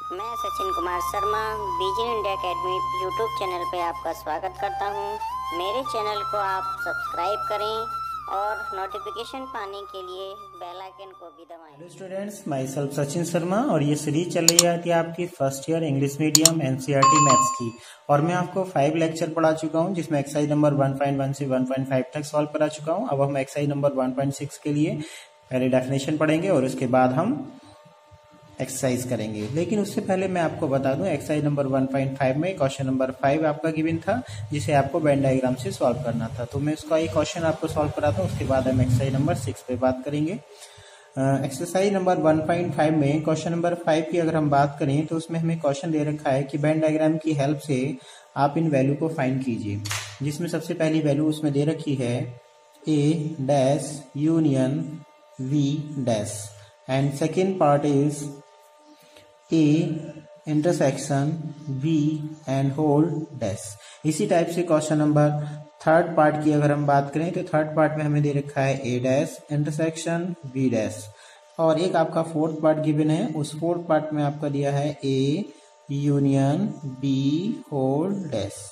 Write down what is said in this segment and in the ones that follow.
मैं Sachin Kumar Sharma vision India academy YouTube channel पे आपका स्वागत करता हूं। मेरे चैनल को आप सब्सक्राइब करें और नोटिफिकेशन पाने के लिए बेल आइकन को भी दबाएं। Hello students, my self Sachin Sharma और ये सीरीज चल रही है आपकी first year English medium NCERT maths की। और मैं आपको 5 लेक्चर पढ़ा चुका हूं, जिसमें एक्सरसाइज नंबर 1.1 से 1.5 तक सॉल्व करा चुका हूं। अब हम एक्सरसाइज नंबर 1.6 के लिए पहले डेफिनेशन पढ़ेंगे और उसके बाद हम एक्सरसाइज करेंगे। लेकिन उससे पहले मैं आपको बता दूं, एक्सरसाइज नंबर 1.5 में क्वेश्चन नंबर 5 आपका गिवन था, जिसे आपको वेन डायग्राम से सॉल्व करना था। तो मैं उसका एक क्वेश्चन आपको सॉल्व कराता हूं, उसके बाद हम एक्सरसाइज नंबर 6 पे बात करेंगे। एक्सरसाइज नंबर 1.5 में क्वेश्चन नंबर 5 की अगर हम बात करें तो उसमें हमें क्वेश्चन दे रखा है कि वेन डायग्राम की हेल्प से आप इन वैल्यू को फाइंड कीजिए, जिसमें सबसे पहली वैल्यू उसमें दे रखी है A dash union V dash and second part is A intersection V and whole dash। इसी टाइप से क्वेश्चन नंबर थर्ड पार्ट की अगर हम बात करें तो थर्ड पार्ट में हमें दे रखा है A dash intersection V dash, और एक आपका फोर्थ पार्ट गिवन है। उस फोर्थ पार्ट में आपका दिया है A union B whole dash.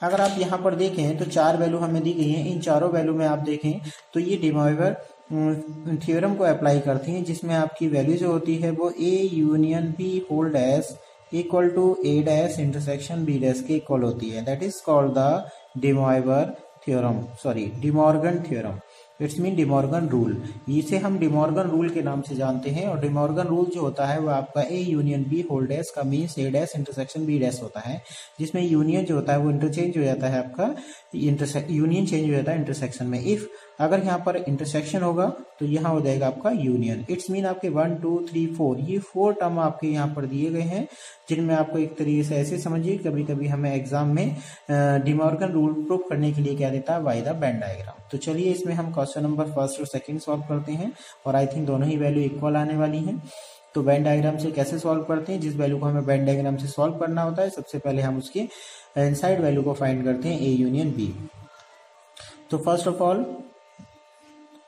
अगर आप यहाँ पर देखें तो 4 वैल्यू हमें दी गई हैं। इन चारों वैल्यू में आप देखें तो ये डे मोइवर थ्योरम को अप्लाई करती हैं, जिसमें आपकी वैल्यू जो होती है वो A union B whole dash equal to A dash intersection B dash के इक्वल होती है। That is called the de Moivre theorem, sorry de Morgan theorem. It's mean de Morgan rule. इसे हम डे मॉर्गन रूल के नाम से जानते हैं। और डे मॉर्गन रूल जो होता है वो आपका A union B whole dash का means A dash intersection B dash होता है, जिसमें यूनियन जो होता है वो इंटरचेंज हो जाता है आपका यूनियन चेंज हो जाता है इंटरसेक्शन में। इफ अगर यहाँ पर इंटरसेक्शन होगा तो यहाँ हो जाएगा आपका यूनियन। इट्स मीन आपके 1 2 3 4 ये 4 टर्म आपके यहाँ पर दिए गए हैं, जिनमें आपको एक तरीके से ऐसे समझिए, कभी कभी हमें एग्जाम में डे मॉर्गन रूल प्रूफ करने के लिए क्या देता है, बाय द वेन डायग्राम। तो चलिए इसमें हम क्वेश्चन नंबर फर्स्ट और सेकंड सॉल्व करते हैं, और आई थिंक दोनों ही वैल्यू इक्वल आने वाली हैं। तो वेन डायग्राम से कैसे सॉल्व करते हैं, जिस वैल्यू को हमें वेन डायग्राम से सॉल्व करना होता है, सबसे पहले हम उसके इनसाइड वैल्यू को फाइंड करते हैं, ए यूनियन बी। तो फर्स्ट ऑफ ऑल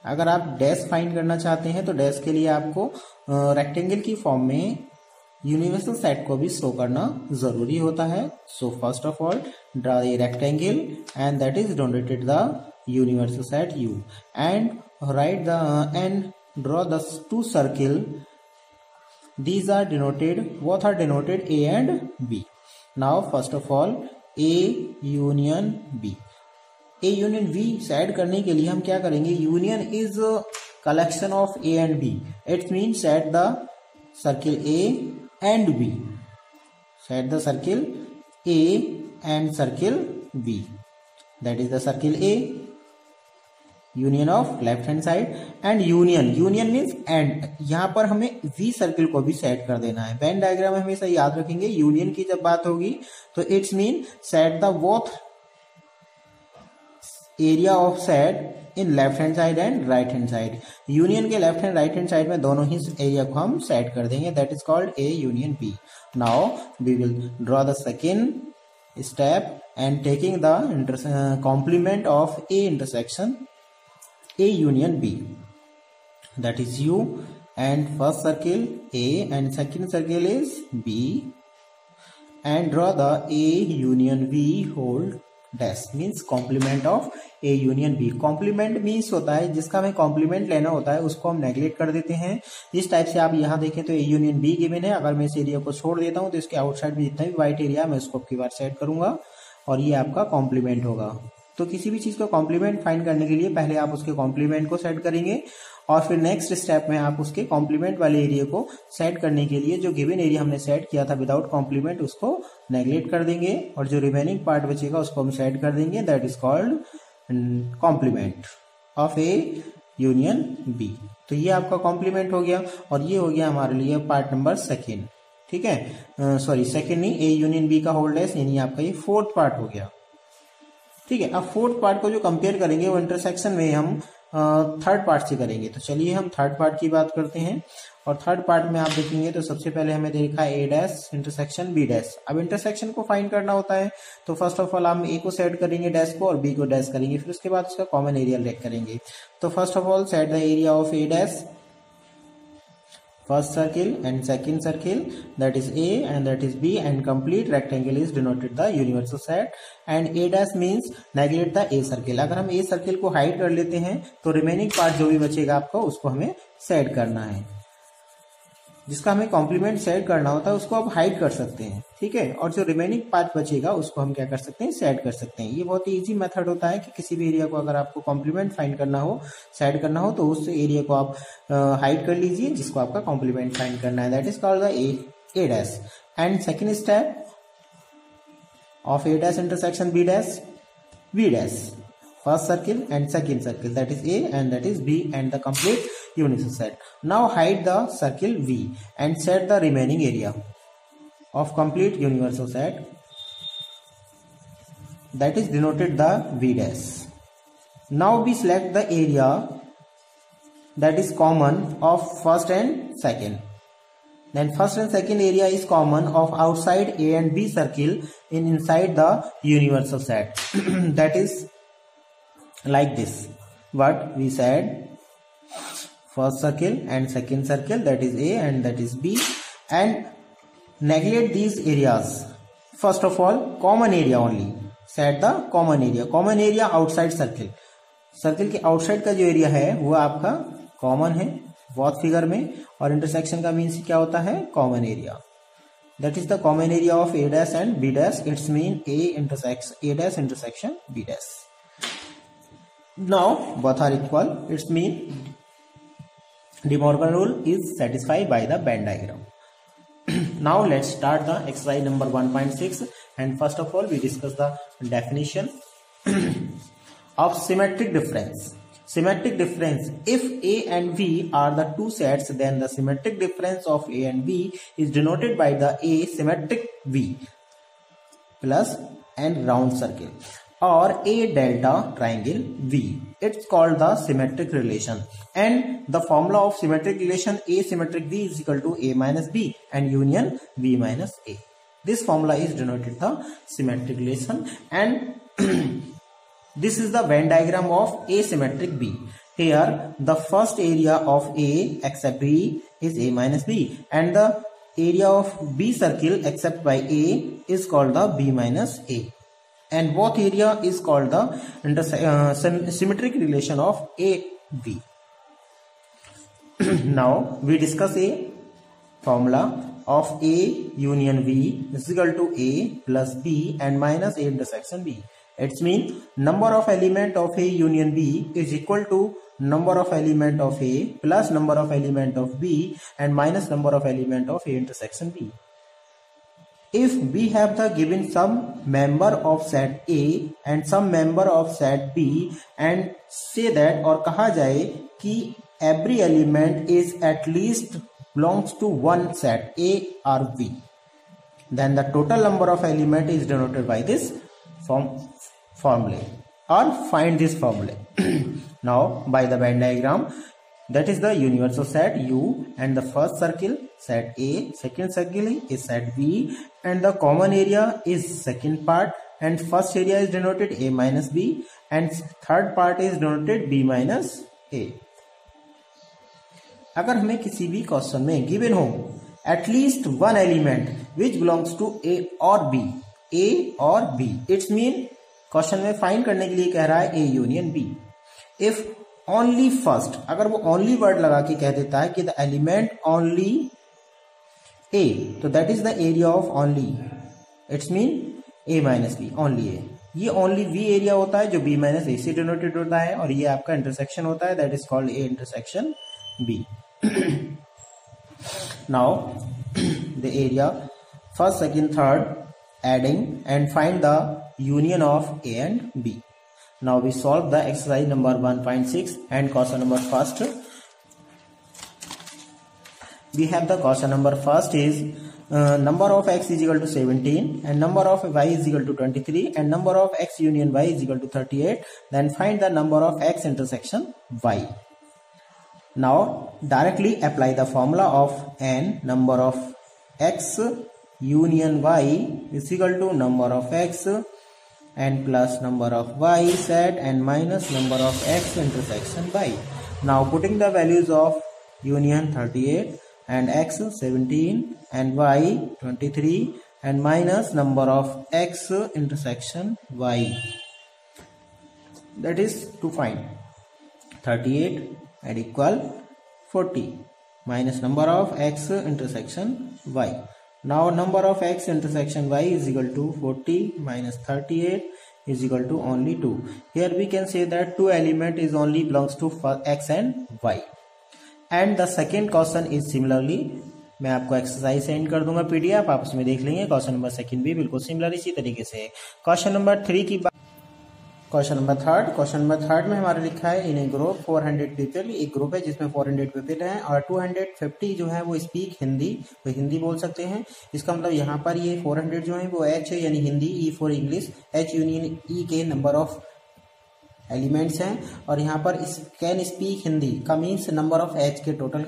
अगर आप डैश फाइंड करना चाहते हैं तो डैश के लिए आपको रेक्टेंगल की फॉर्म में यूनिवर्सल सेट को भी शो करना जरूरी होता है। So first of all draw a rectangle and that is donated the universal set U and write the and draw the two circle. These are denoted, both are denoted A and B. Now first of all A union B, A union B set करने के लिए हम क्या करेंगे, union is collection of A and B. It mean set the circle A and B, set the circle A and circle B. That is the circle A union of left hand side and union means and. यहां पर हमें we circle को भी set कर देना है। Venn diagram में हमेशा याद रखेंगे, यूनियन की जब बात होगी तो it's mean set the both area of set in left hand side and right hand side. Union के left hand right hand side में दोनों ही एरिया को हम सेट कर देंगे। That is called A union B. Now we will draw the second step and taking the complement of A intersection A union B, that is U and first circle A and second circle is B and draw the A union B whole dash means complement of A union B. Complement means होता है जिसका हमें complement लेना होता है, उसको हम neglect कर देते हैं। इस टाइप से आप यहाँ देखें तो ए यूनियन बी गिवन है। अगर मैं इस एरिया को छोड़ देता हूँ तो इसके आउटसाइड में जितना भी व्हाइट एरिया मैं उसको आपकी बार सेट करूंगा और ये आपका कॉम्प्लीमेंट होगा। तो किसी भी चीज का कॉम्प्लीमेंट फाइंड करने के लिए पहले आप उसके कॉम्प्लीमेंट को सेट करेंगे और फिर नेक्स्ट स्टेप में आप उसके कॉम्प्लीमेंट वाले एरिया को सेट करने के लिए जो गिवन एरिया हमने सेट किया था विदाउट कॉम्प्लीमेंट उसको नेग्लेक्ट कर देंगे और जो रिमेनिंग पार्ट बचेगा उसको हम सेट कर देंगे। That is called complement of A union B. तो ये आपका कॉम्प्लीमेंट हो गया और ये हो गया हमारे लिए पार्ट नंबर सेकेंड। ठीक है, सॉरी सेकेंड नहीं, ए यूनियन बी का होल डैश, यानी आपका ये फोर्थ पार्ट हो गया। ठीक है, अब फोर्थ पार्ट को जो कंपेयर करेंगे वो इंटरसेक्शन में हम थर्ड पार्ट से करेंगे। तो चलिए हम थर्ड पार्ट की बात करते हैं। और थर्ड पार्ट में आप देखेंगे तो सबसे पहले हमें देखा ए डैश इंटरसेक्शन बी डैश। अब इंटरसेक्शन को फाइंड करना होता है तो फर्स्ट ऑफ ऑल हम ए को सेट करेंगे डैश को और बी को डैश करेंगे, फिर उसके बाद उसका कॉमन एरिया लेट करेंगे। तो first of all set the area of A dash first circle and second circle, that is A and that is B, and complete rectangle is denoted the universal set, and A dash means neglect the A circle. अगर हम A circle को hide कर लेते हैं तो remaining part जो भी बचेगा आपको उसको हमें सेट करना है, जिसका हमें कॉम्प्लीमेंट सेट करना होता है उसको आप हाइड कर सकते हैं, ठीक है। और जो रिमेनिंग पार्ट बचेगा उसको हम क्या कर सकते हैं, सेट कर सकते हैं। ये बहुत ही इजी मेथड होता है कि किसी भी एरिया को अगर आपको कॉम्प्लीमेंट फाइंड करना हो, सेट करना हो, तो उस एरिया को आप हाइड कर लीजिए जिसको आपका कॉम्प्लीमेंट फाइंड करना है। That is called the A dash. And second step of A dash intersection B dash, B dash, first circle and second circle, that is A and that is B, and the complete universal set. Now hide the circle V and set the remaining area of complete universal set, that is denoted the V dash. Now we select the area that is common of first and second. Then first and second area is common of outside A and B circle in inside the universal set. That is like this. What we said, first circle and second circle, that is A and that is B, and neglect these areas. First of all, common area only. Set the common area. Common area outside circle. Circle के outside का जो area है वो आपका common है both figure में, और intersection का मीन्स क्या होता है, common area. That is the common area of A dash and B dash. Its mean A dash intersection B dash. Now both are equal. Its mean De Morgan rule is satisfied by the Venn diagram. Now let's start the exercise number 1.6, and first of all we discuss the definition of symmetric difference. Symmetric difference: if A and B are the two sets, then the symmetric difference of A and B is denoted by the A symmetric V plus and round circle, or A delta triangle V. It's called the symmetric relation, and the formula of symmetric relation A symmetric V is equal to A minus B and union V minus A. This formula is denoted the symmetric relation, and this is the Venn diagram of asymmetric B. Here the first area of A except B is A minus B, and the area of B circle except by A is called the B minus A, and both area is called the symmetric relation of A B. Now we discuss a formula of A union V is equal to A plus B and minus A intersection B. It means number of element of A union B is equal to number of element of A plus number of element of B and minus number of element of A intersection B. If we have the given some member of set A and some member of set B, and say that और कहा जाए कि every element is at least belongs to one set A or B, then the total number of element is denoted by this formula, or find this formula. Now by the Venn diagram, that is the universal set U, and the first circle set A, second circle is set B, and the common area is second part, and first area is denoted A minus B, and third part is denoted B minus A. अगर हमें किसी भी question में given हो at least one element which belongs to A और B, A और B, it's mean question में find करने के लिए कह रहा है A union B. If only first, अगर वो ओनली वर्ड लगा के कह देता है कि द एलिमेंट ओनली ए, तो that is the area of only, it's mean A minus B, only A. ये ओनली वी एरिया होता है जो बी माइनस ए से डिनोटेड होता है, और ये आपका इंटरसेक्शन होता है, that is called A intersection B. Now the area first, second, third adding and find the union of A and B. Now we solve the exercise number 1.6 and question number first. We have the question number first is number of x is equal to 17 and number of y is equal to 23 and number of x union y is equal to 38. Then find the number of x intersection y. Now directly apply the formula of n, number of x union y is equal to number of x and plus number of y set and minus number of x intersection y. Now putting the values of union 38 and x 17 and y 23 and minus number of x intersection y, that is to find 38 and equal 40 minus number of x intersection y. Now number of x intersection y is equal to 40 minus 38 is equal to only 2. Here we can say that two element is only belongs to x and y. And the second question is similarly, मैं आपको exercise send कर दूंगा PDF, आप उसमें देख लेंगे. Question number second भी बिल्कुल सिमिलर इसी तरीके से. क्वेश्चन नंबर थर्ड में हमारे लिखा है इन ए ग्रुप 400 पीपल. एक ग्रुप है जिसमें 400 पीपल हैं और 250 जो है वो स्पीक हिंदी, वो हिंदी बोल सकते हैं. इसका मतलब यहाँ पर ये 400 जो है वो एच है यानी Hindi, E for English, H union E के नंबर ऑफ एलिमेंट्स हैं. और यहाँ पर कैन स्पीक हिंदी का मीन्स नंबर ऑफ एच के टोटल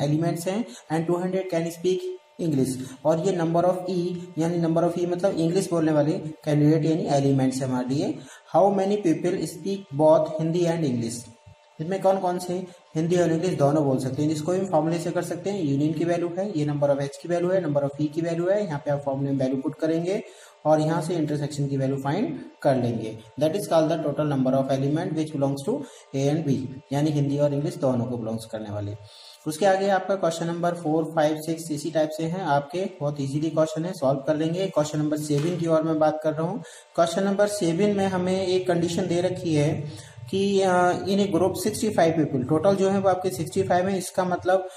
एलिमेंट्स हैं एंड 200 कैन स्पीक इंग्लिश. और ये नंबर ऑफ ई यानी नंबर ऑफ ई मतलब इंग्लिश बोलने वाले कैंडिडेट यानी एलिमेंट्स है हमारे लिए. How many people speak both Hindi and English. इसमें कौन कौन से हिंदी और इंग्लिश दोनों बोल सकते हैं, जिसको हम फॉर्मूले से कर सकते हैं. यूनियन की वैल्यू है, ये नंबर ऑफ एच की वैल्यू है, नंबर ऑफ ई की वैल्यू है. यहाँ पे आप फॉर्मूले में वैल्यू पुट करेंगे और यहाँ से इंटरसेक्शन की वैल्यू फाइंड कर लेंगे. That is called the total number of element which belongs to A and B, यानी हिंदी और इंग्लिश दोनों को बिलोंग्स करने वाले. उसके आगे आपका क्वेश्चन नंबर 4, 5, 6 इसी टाइप से हैं आपके, बहुत इजीली क्वेश्चन है, सॉल्व कर लेंगे. क्वेश्चन नंबर 7 की ओर मैं बात कर रहा हूँ. क्वेश्चन नंबर 7 में हमें एक कंडीशन दे रखी है कि इन ए ग्रुप 65 पीपल, टोटल जो है वो आपके 65 है. इसका मतलब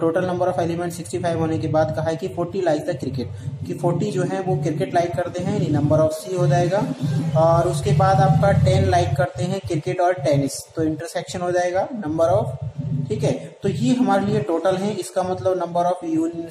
टोटल नंबर ऑफ एलिमेंट 65 होने के बाद कहा है कि 40 लाइक द क्रिकेट, कि 40 जो है वो क्रिकेट लाइक करते हैं, नंबर ऑफ सी हो जाएगा. और उसके बाद आपका 10 लाइक करते हैं क्रिकेट और टेनिस, तो इंटरसेक्शन हो जाएगा नंबर ऑफ. ठीक है, तो ये हमारे लिए टोटल है. इसका मतलब number of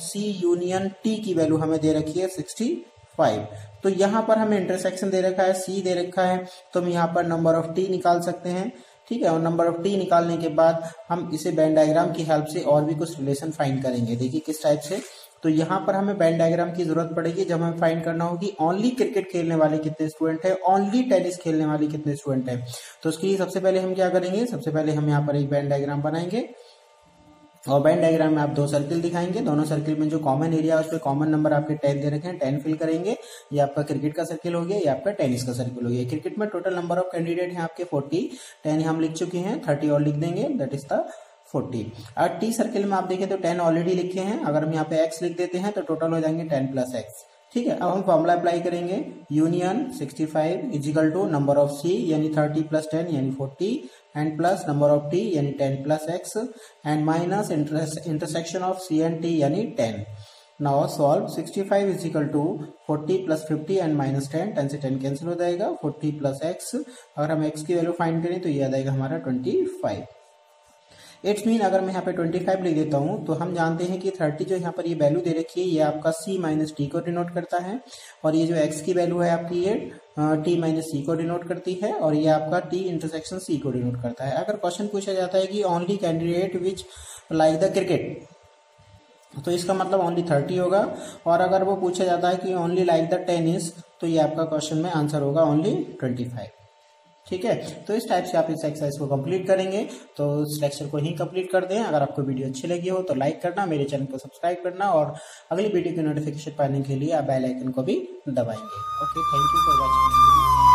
C union T की वैल्यू हमें दे रखी है 65. तो यहाँ पर हमें इंटरसेक्शन दे रखा है, सी दे रखा है, तो हम यहाँ पर नंबर ऑफ टी निकाल सकते हैं. ठीक है, और नंबर ऑफ टी निकालने के बाद हम इसे वेन डायग्राम की हेल्प से और भी कुछ रिलेशन फाइंड करेंगे. देखिए किस टाइप से. तो यहाँ पर हमें वेन डायग्राम की जरूरत पड़ेगी जब हमें फाइंड करना होगी ओनली क्रिकेट खेलने वाले कितने स्टूडेंट है, ओनली टेनिस खेलने वाले कितने स्टूडेंट है. तो उसके लिए सबसे पहले हम क्या करेंगे, सबसे पहले हम यहाँ पर एक वेन डायग्राम बनाएंगे और वेन डायग्राम में आप 2 सर्किल दिखाएंगे. दोनों सर्किल में जो कॉमन एरिया है उस पर कॉमन नंबर आपके 10 दे रखे हैं, 10 फिल करेंगे. ये आपका क्रिकेट का सर्किल हो गया, ये आपका टेनिस का सर्किल हो गया. क्रिकेट में टोटल नंबर ऑफ कैंडिडेट हैं आपके 40, 10 हम लिख चुके हैं, 30 और लिख देंगे, दैट इज द 40. और टी सर्किल में आप देखें तो 10 ऑलरेडी लिखे हैं. अगर हम यहाँ पे x लिख देते हैं तो टोटल हो जाएंगे 10 प्लस x. ठीक है, अब हम फॉर्मूला अप्लाई करेंगे. Union 65 is equal to number of C यानी 30 प्लस 10 यानी 40 and plus number of T यानी 10 plus x and minus intersection of C and T यानी 10. Now solve. 65 is equal to 40 plus 50 and minus 10, 10 से 10 cancel हो जाएगा, 40 plus x. अगर हम x की वैल्यू फाइंड करें तो ये आ जाएगा हमारा 25. इट्स मीन अगर मैं यहाँ पे 25 लिख देता हूँ तो हम जानते हैं कि 30 जो यहाँ पर ये वैल्यू दे रखी है ये आपका c माइनस टी को डिनोट करता है, और ये जो x की वैल्यू है आपकी ये t माइनस सी को डिनोट करती है, और ये आपका t इंटरसेक्शन c को डिनोट करता है. अगर क्वेश्चन पूछा जाता है कि only candidate which like the cricket, तो इसका मतलब ओनली 30 होगा. और अगर वो पूछा जाता है कि ओनली लाइक द टेनिस, तो ये आपका क्वेश्चन में आंसर होगा ओनली 25. ठीक है, तो इस टाइप से आप इस एक्सरसाइज को कंप्लीट करेंगे. तो इस लेक्चर को ही कंप्लीट कर दें. अगर आपको वीडियो अच्छी लगी हो तो लाइक करना, मेरे चैनल को सब्सक्राइब करना और अगली वीडियो की नोटिफिकेशन पाने के लिए आप बेल आइकन को भी दबाएंगे. Okay, thank you for watching.